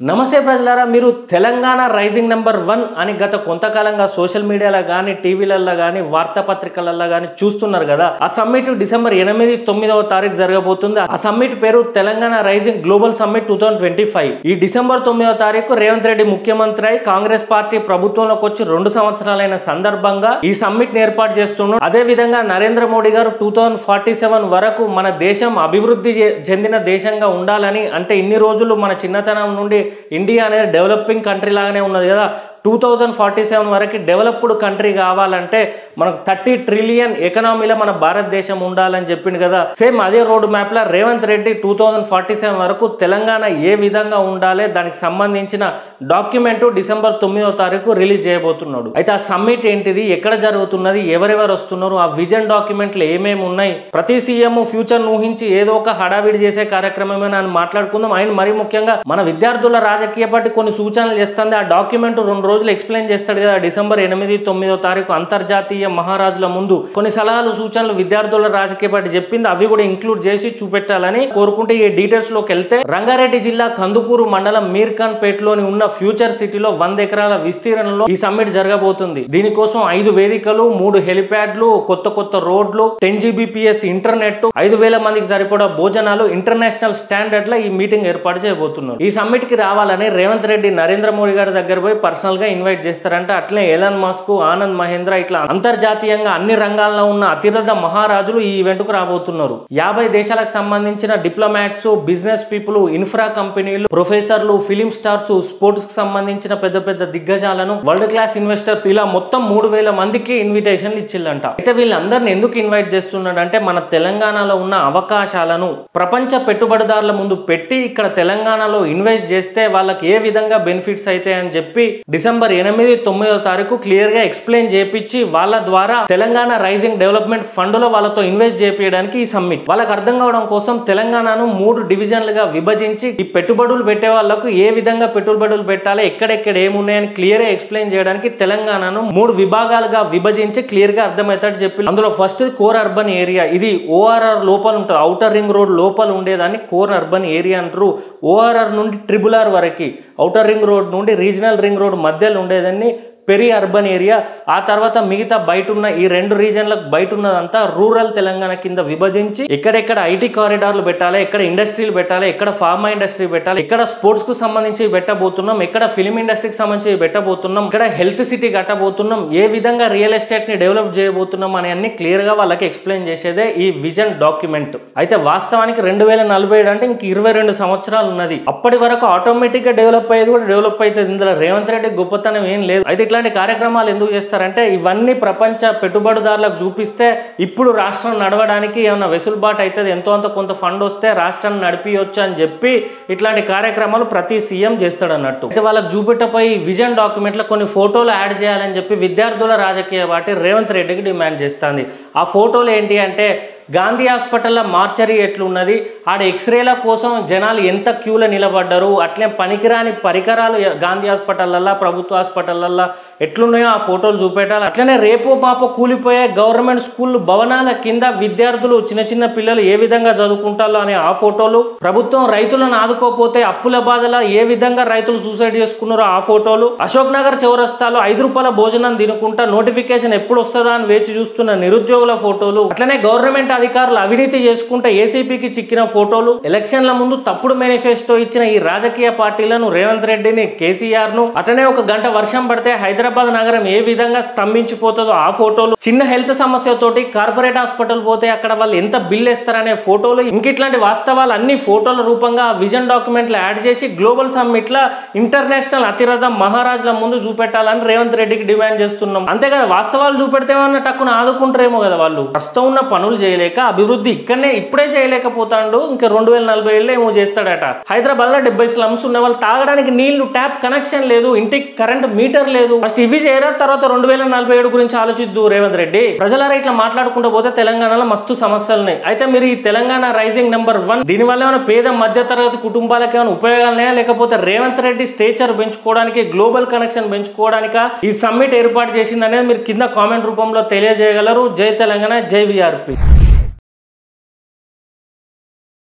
నమస్తే ప్రజలారా, మీరు తెలంగాణ రైజింగ్ నెంబర్ 1 అని గత కొంతకాలంగా సోషల్ మీడియాలో కానీ టీవీలలో కానీ వార్తాపత్రికలలో కానీ చూస్తున్నారు కదా. ఆ సమ్మిట్ డిసెంబర్ 8, 9వ తారీఖు జరగబోతుంది. ఆ సమ్మిట్ పేరు తెలంగాణ రైజింగ్ గ్లోబల్ సమ్మిట్ 2025. ఈ డిసెంబర్ 9వ తారీఖు రేవంత్ రెడ్డి ముఖ్యమంత్రి అయి కాంగ్రెస్ పార్టీ ప్రభుత్వంలోకి వచ్చి 2 సంవత్సరాలైన సందర్భంగా ఈ సమ్మిట్ ని ఏర్పాటు చేస్తున్నాడు. అదే విధంగా నరేంద్ర మోడీ గారు 2047 వరకు మన దేశం అభివృద్ధి చెందిన దేశంగా ఉండాలని, అంటే ఇన్ని రోజులు మన చిన్నతనం నుండి ఇండియా అనేది డెవలపింగ్ కంట్రీ లాగానే ఉన్నది కదా. 2047 వరకు డెవలప్డ్ కంట్రీ కావాలంటే మనకు 30 ట్రిలియన్ ఎకనామీలో మన భారతదేశం ఉండాలని చెప్పింది కదా. సేమ్ అదే రోడ్ మ్యాప్ లో రేవంత్ రెడ్డి 2047 వరకు తెలంగాణ ఏ విధంగా ఉండాలి దానికి సంబంధించిన డాక్యుమెంట్ డిసెంబర్ 9వ తారీఖు రిలీజ్ చేయబోతున్నాడు. అయితే ఆ సమ్మిట్ ఏంటిది, ఎక్కడ జరుగుతున్నది, ఎవరెవరు వస్తున్నారు, ఆ విజన్ డాక్యుమెంట్లు ఏమేమి ఉన్నాయి, ప్రతి సీఎం ఫ్యూచర్ ఊహించి ఏదో ఒక హడావిడి చేసే కార్యక్రమమే అని మాట్లాడుకుందాం. ఆయన మరీ ముఖ్యంగా మన విద్యార్థుల రాజకీయ పార్టీ కొన్ని సూచనలు చేస్తుంది. ఆ డాక్యుమెంట్ 2 రోజులు ఎక్స్ప్లెయిన్ చేస్తాడు కదా. డిసెంబర్ 8, 9వ తారీఖు అంతర్జాతీయ మహారాజుల ముందు కొన్ని సలహాలు సూచనలు విద్యార్థుల రాజకీయ పార్టీ చెప్పింది, అవి కూడా ఇంక్లూడ్ చేసి చూపెట్టాలని కోరుకుంటే ఈ డీటెయిల్స్ లోకి వెళ్తే, రంగారెడ్డి జిల్లా కందుకూరు మండలం మీర్ఖాన్ పేటలోని ఉన్న ఫ్యూచర్ సిటీలో 100 ఎకరాల విస్తీర్ణంలో ఈ సమ్మిట్ జరగబోతుంది. దీనికోసం 5 వేదికలు, 3 హెలిప్యాడ్లు, కొత్త రోడ్లు, 10 Gbps ఇంటర్నెట్, 5,000 మందికి సరిపడా భోజనాలు, ఇంటర్నేషనల్ స్టాండర్డ్ లో ఈ మీటింగ్ ఏర్పాటు చేయబోతున్నారు. ఈ సమ్మిట్ కి రావాలని రేవంత్ రెడ్డి నరేంద్ర మోడీ గారి దగ్గర పోయి పర్సనల్ గా ఇన్వైట్ చేస్తారంటే, అట్లే ఎలాన్ మస్క్, ఆనంద్ మహేంద్ర, ఇట్లా అంతర్జాతీయంగా అన్ని రంగాల్లో ఉన్న అతిరథ మహారాజులు ఈ ఈవెంట్ కు రాబోతున్నారు. 50 దేశాలకు సంబంధించిన డిప్లొమాట్స్, బిజినెస్ పీపుల్, ఇన్ఫ్రా కంపెనీలు, ప్రొఫెసర్లు, ఫిలిం స్టార్స్, స్పోర్ట్స్ కు సంబంధించిన పెద్ద దిగ్గజాలను, వరల్డ్ క్లాస్ ఇన్వెస్టర్స్, ఇలా మొత్తం 3,000 మందికి ఇన్విటేషన్లు ఇచ్చిల్లంట. అయితే వీళ్ళందరిని ఎందుకు ఇన్వైట్ చేస్తున్నాడంటే, మన తెలంగాణలో ఉన్న అవకాశాలను ప్రపంచ పెట్టుబడిదారుల ముందు పెట్టి ఇక్కడ తెలంగాణలో ఇన్వెస్ట్ చేస్తే వాళ్ళకి ఏ విధంగా బెనిఫిట్స్ అయితే అని చెప్పి డిసెంబర్ 8, 9వ తారీఖు క్లియర్ గా ఎక్స్ప్లెయిన్ చేపించి వాళ్ళ ద్వారా తెలంగాణ రైజింగ్ డెవలప్మెంట్ ఫండ్ లో వాళ్ళతో ఇన్వెస్ట్ చేపించడానికి ఈ సమ్మిట్. వాళ్ళకి అర్థం కావడం కోసం తెలంగాణను 3 డివిజన్లుగా విభజించి ఈ పెట్టుబడులు పెట్టే వాళ్ళకు ఏ విధంగా పెట్టుబడులు పెట్టాలి, ఎక్కడెక్కడ ఏమున్నాయని క్లియర్ గా ఎక్స్ప్లెయిన్ చేయడానికి తెలంగాణను 3 విభాగాలుగా విభజించి క్లియర్ గా అర్థమవుతాడు చెప్పి. అందులో ఫస్ట్ కోర్ అర్బన్ ఏరియా, ఇది ORR లోపల ఉంటుంది, ఔటర్ రింగ్ రోడ్ లోపల ఉండేదాన్ని కోర్ అర్బన్ ఏరియా అంటారు. ORR నుండి RRR వరకు, ఔటర్ రింగ్ రోడ్ నుండి రీజనల్ రింగ్ రోడ్ మధ్యలో ఉండేదాన్ని పెరి అర్బన్ ఏరియా. ఆ తర్వాత మిగతా బయట ఉన్న ఈ 2 రీజన్లకు బయట ఉన్నదంతా రూరల్ తెలంగాణ కింద విభజించి ఎక్కడెక్కడ ఐటీ కారిడార్లు పెట్టాలి, ఎక్కడ ఇండస్ట్రీలు పెట్టాలి, ఎక్కడ ఫార్మా ఇండస్ట్రీ పెట్టాలి, ఎక్కడ స్పోర్ట్స్ కు సంబంధించి పెట్టబోతున్నాం, ఎక్కడ ఫిలిం ఇండస్ట్రీకి సంబంధించి పెట్టబోతున్నాం, ఇక్కడ హెల్త్ సిటీ కట్టబోతున్నాం, ఏ విధంగా రియల్ ఎస్టేట్ ని డెవలప్ చేయబోతున్నాం అని అన్ని క్లియర్ గా వాళ్ళకి ఎక్స్ప్లెయిన్ చేసేదే ఈ విజన్ డాక్యుమెంట్. అయితే వాస్తవానికి 2047 అంటే ఇంక 22 సంవత్సరాలు ఉన్నది. అప్పటి వరకు ఆటోమేటిక్ గా డెవలప్ అయ్యేది కూడా డెవలప్ అవుతుంది. ఇందులో రేవంత్ రెడ్డి గొప్పతనం ఏం లేదు. అయితే ఇట్లాంటి కార్యక్రమాలు ఎందుకు చేస్తారంటే, ఇవన్నీ ప్రపంచ పెట్టుబడిదారులకు చూపిస్తే ఇప్పుడు రాష్ట్రం నడవడానికి ఏమైనా వెసులుబాటు అవుతుంది, ఎంతో అంత కొంత ఫండ్ వస్తే రాష్ట్రాన్ని నడిపియొచ్చు అని చెప్పి ఇట్లాంటి కార్యక్రమాలు ప్రతి సీఎం చేస్తాడు అన్నట్టు. అయితే వాళ్ళకి చూపెట్టపోయి విజన్ డాక్యుమెంట్ లో కొన్ని ఫోటోలు యాడ్ చేయాలని చెప్పి విద్యార్థుల రాజకీయ పార్టీ రేవంత్ రెడ్డికి డిమాండ్ చేస్తుంది. ఆ ఫోటోలు ఏంటి అంటే, గాంధీ హాస్పిటల్లో మార్చరీ ఎట్లున్నది, ఆడ ఎక్స్రేల కోసం జనాలు ఎంత క్యూలో నిలబడ్డారు, అట్లే పనికిరాని పరికరాలు గాంధీ హాస్పిటల్లో, ప్రభుత్వ హాస్పిటల్లో ఎట్లున్నాయో ఆ ఫోటోలు చూపెట్టాలి. అట్లనే రేపో మాపో కూలిపోయే గవర్నమెంట్ స్కూల్ భవనాల కింద విద్యార్థులు, చిన్న పిల్లలు ఏ విధంగా చదువుకుంటారో అనే ఆ ఫోటోలు, ప్రభుత్వం రైతులను ఆదుకోపోతే అప్పుల బాధల ఏ విధంగా రైతులు సూసైడ్ చేసుకున్నారో ఆ ఫోటోలు, అశోక్ నగర్ చౌరస్తాలో 5 రూపాయల భోజనం తినుకుంటా నోటిఫికేషన్ ఎప్పుడు వస్తుందా అని వేచి చూస్తున్న నిరుద్యోగుల ఫోటోలు, అట్లనే గవర్నమెంట్ అధికారులు అవినీతి చేసుకుంటే ఏసీపీకి చిక్కిన ఫోటోలు, ఎలక్షన్ల ముందు తప్పుడు మేనిఫెస్టో ఇచ్చిన ఈ రాజకీయ పార్టీలను, రేవంత్ రెడ్డిని, కేసీఆర్ ను, అట్లనే 1 గంట వర్షం పడితే హైదరాబాద్ నగరం ఏ విధంగా స్తంభించిపోతుందో ఆ ఫోటోలు, చిన్న హెల్త్ సమస్యతోటి కార్పొరేట్ హాస్పిటల్ పోతే అక్కడ వాళ్ళు ఎంత బిల్ వేస్తారనే ఫోటోలు, ఇంక ఇట్లాంటి వాస్తవాలు అన్ని ఫోటోల రూపంగా విజన్ డాక్యుమెంట్లు యాడ్ చేసి గ్లోబల్ సమ్మిట్ లా ఇంటర్నేషనల్ అతిరథ మహారాజుల ముందు చూపెట్టాలని రేవంత్ రెడ్డికి డిమాండ్ చేస్తున్నాం. అంతేకాదు, వాస్తవాలు చూపెడితేమన్నా టక్కున ఆదుకుంటారేమో కదా. వాళ్ళు ప్రస్తుతం ఉన్న పనులు చేయలేక, అభివృద్ధి ఇప్పుడే చేయలేకపోతాడు, ఇంకా 2047 ఏమో చేస్తాడట. హైదరాబాద్ లో 70 స్లమ్స్ ఉన్న వాళ్ళు తాగడానికి నీళ్లు, ట్యాప్ కనెక్షన్ లేదు, ఇంటికి కరెంట్ మీటర్ లేదు. ఫస్ట్ ఇవి చేయరా, తర్వాత 2047 గురించి ఆలోచిద్దు రేవంత్ రెడ్డి. ప్రజలారా ఇట్లా మాట్లాడుకుంటూ పోతే తెలంగాణలో మస్తు సమస్యలు ఉన్నాయి. అయితే మీరు ఈ తెలంగాణ రైజింగ్ నెంబర్ 1 దీనివల్ల ఏమైనా పేద మధ్య తరగతి కుటుంబాలకు ఏమైనా ఉపయోగాలున్నాయా, లేకపోతే రేవంత్ రెడ్డి స్టేచర్ పెంచుకోవడానికి, గ్లోబల్ కనెక్షన్ పెంచుకోవడానిక ఈ సమ్మిట్ ఏర్పాటు చేసింది అనేది మీరు కింద కామెంట్ రూపంలో తెలియజేయగలరు. జై తెలంగాణ, జై VRP.